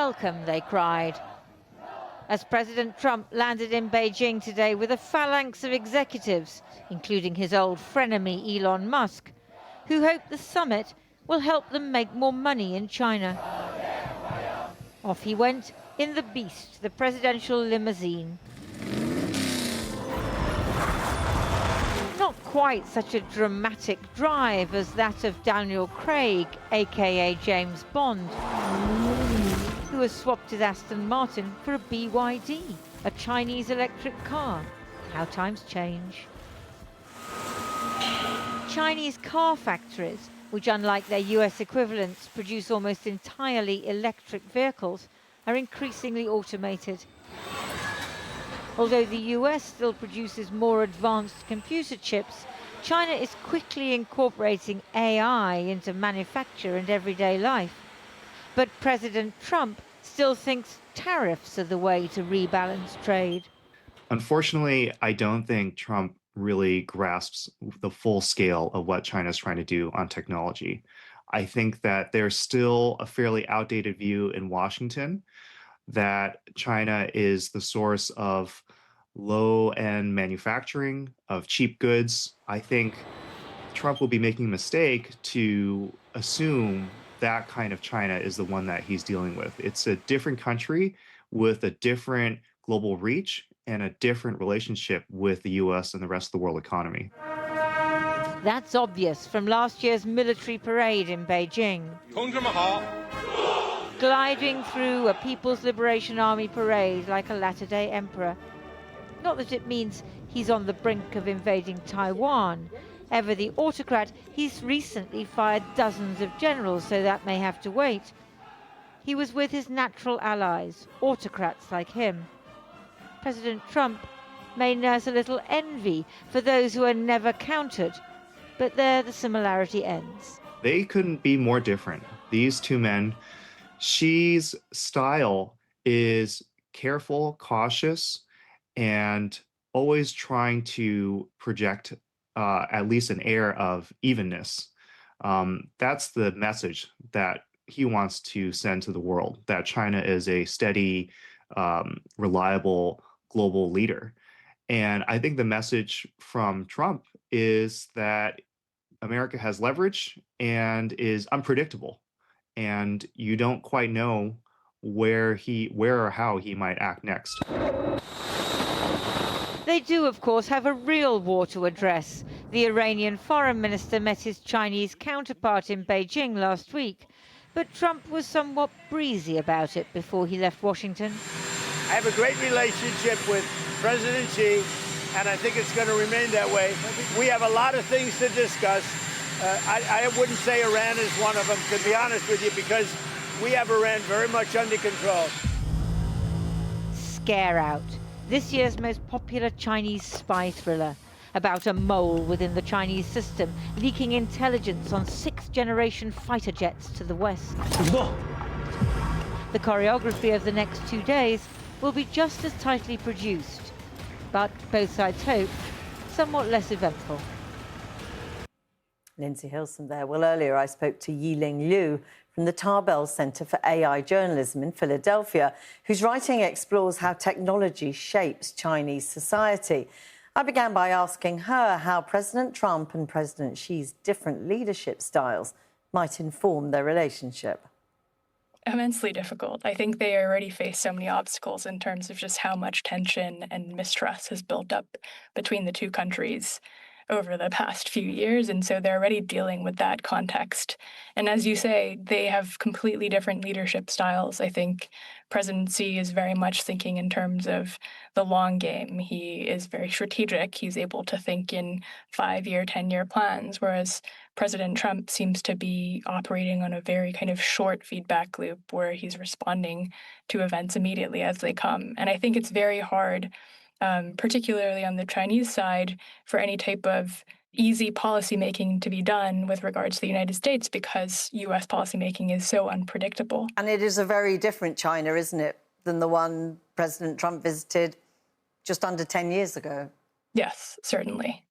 welcome, they cried. As President Trump landed in Beijing today with a phalanx of executives, including his old frenemy Elon Musk, who hope the summit will help them make more money in China. Off he went in the Beast, the presidential limousine. Not quite such a dramatic drive as that of Daniel Craig, aka James Bond, who has swapped his Aston Martin for a BYD, a Chinese electric car. How times change. Chinese car factories, which unlike their US equivalents produce almost entirely electric vehicles, are increasingly automated. Although the US still produces more advanced computer chips, China is quickly incorporating AI into manufacture and everyday life. But President Trump still thinks tariffs are the way to rebalance trade. Unfortunately, I don't think Trump really grasps the full scale of what China is trying to do on technology. I think that there's still a fairly outdated view in Washington that China is the source of low-end manufacturing, of cheap goods. I think Trump will be making a mistake to assume that kind of China is the one that he's dealing with. It's a different country with a different global reach and a different relationship with the US and the rest of the world economy. That's obvious from last year's military parade in Beijing. Gliding through a People's Liberation Army parade like a latter-day emperor. Not that it means he's on the brink of invading Taiwan. Ever the autocrat, he's recently fired dozens of generals, so that may have to wait. He was with his natural allies, autocrats like him. President Trump may nurse a little envy for those who are never countered, but there the similarity ends. They couldn't be more different. These two men, Xi's style is careful, cautious, and always trying to project at least an air of evenness. That's the message that he wants to send to the world, that China is a steady, reliable global leader. And I think the message from Trump is that America has leverage and is unpredictable. And you don't quite know where or how he might act next. They do, of course, have a real war to address. The Iranian foreign minister met his Chinese counterpart in Beijing last week, but Trump was somewhat breezy about it before he left Washington. I have a great relationship with President Xi, and I think it's going to remain that way. We have a lot of things to discuss. I wouldn't say Iran is one of them, to be honest with you, because we have Iran very much under control. Scare Out, this year's most popular Chinese spy thriller, about a mole within the Chinese system leaking intelligence on sixth-generation fighter jets to the West. The choreography of the next 2 days will be just as tightly produced, but both sides hope somewhat less eventful. Lindsay Hilson there. Well, earlier I spoke to Yiling Liu from the Tarbell Center for AI Journalism in Philadelphia, whose writing explores how technology shapes Chinese society. I began by asking her how President Trump and President Xi's different leadership styles might inform their relationship. Immensely difficult. I think they already face so many obstacles in terms of just how much tension and mistrust has built up between the two countries over the past few years, and so they're already dealing with that context. And as you say, they have completely different leadership styles. I think President Xi is very much thinking in terms of the long game. He is very strategic. He's able to think in 5-year, 10-year plans, whereas President Trump seems to be operating on a very kind of short feedback loop where he's responding to events immediately as they come. And I think it's very hard, particularly on the Chinese side, for any type of easy policymaking to be done with regards to the United States because U.S. policymaking is so unpredictable. And it is a very different China, isn't it, than the one President Trump visited just under 10 years ago? Yes, certainly.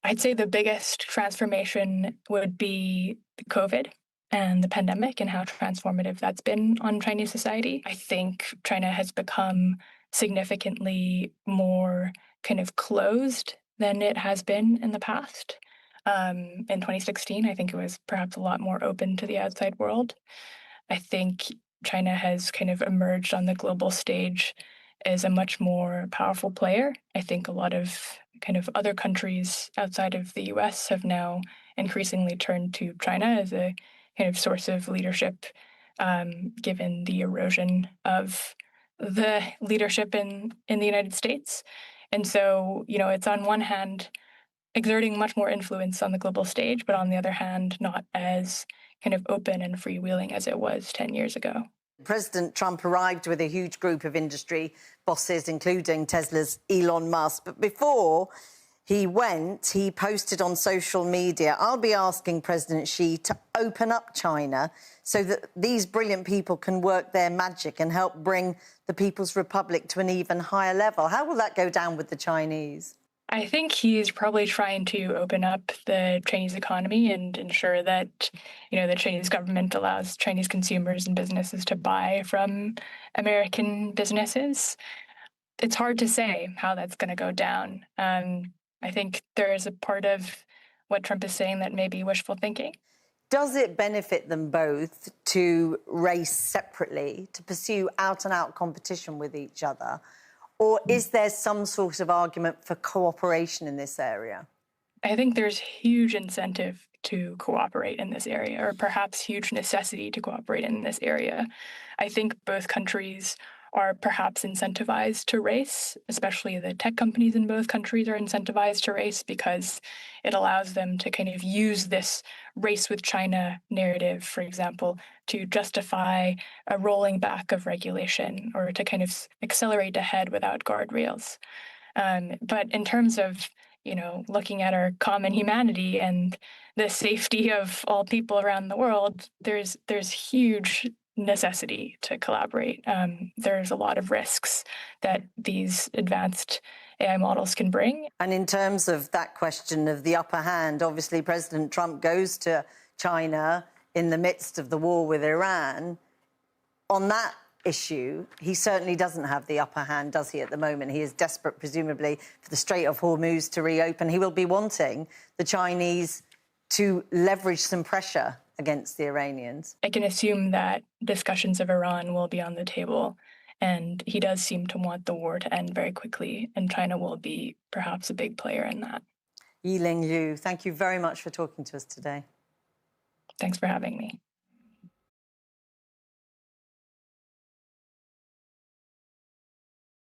I'd say the biggest transformation would be COVID and the pandemic and how transformative that's been on Chinese society. I think China has become significantly more kind of closed than it has been in the past. In 2016, I think it was perhaps a lot more open to the outside world. I think China has kind of emerged on the global stage as a much more powerful player. I think a lot of kind of other countries outside of the US have now increasingly turned to China as a kind of source of leadership, given the erosion of the leadership in the United States. And so, it's on one hand exerting much more influence on the global stage, but on the other hand, not as kind of open and freewheeling as it was 10 years ago. President Trump arrived with a huge group of industry bosses, including Tesla's Elon Musk. But before he went, he posted on social media, "I'll be asking President Xi to open up China so that these brilliant people can work their magic and help bring the People's Republic to an even higher level." How will that go down with the Chinese? I think he's probably trying to open up the Chinese economy and ensure that, the Chinese government allows Chinese consumers and businesses to buy from American businesses. It's hard to say how that's going to go down. I think there is a part of what Trump is saying that may be wishful thinking. Does it benefit them both to race separately, to pursue out-and-out competition with each other? Or is there some sort of argument for cooperation in this area? I think there's huge incentive to cooperate in this area, or perhaps huge necessity to cooperate in this area. I think both countries are perhaps incentivized to race, especially the tech companies in both countries are incentivized to race because it allows them to kind of use this race with China narrative, for example, to justify a rolling back of regulation or to kind of accelerate ahead without guardrails. But in terms of looking at our common humanity and the safety of all people around the world, there's huge necessity to collaborate. There's a lot of risks that these advanced AI models can bring. And in terms of that question of the upper hand, obviously President Trump goes to China in the midst of the war with Iran. On that issue, he certainly doesn't have the upper hand, does he, at the moment? He is desperate, presumably, for the Strait of Hormuz to reopen. He will be wanting the Chinese to leverage some pressure against the Iranians. I can assume that discussions of Iran will be on the table, and he does seem to want the war to end very quickly, and China will be perhaps a big player in that. Yiling Liu, thank you very much for talking to us today. Thanks for having me.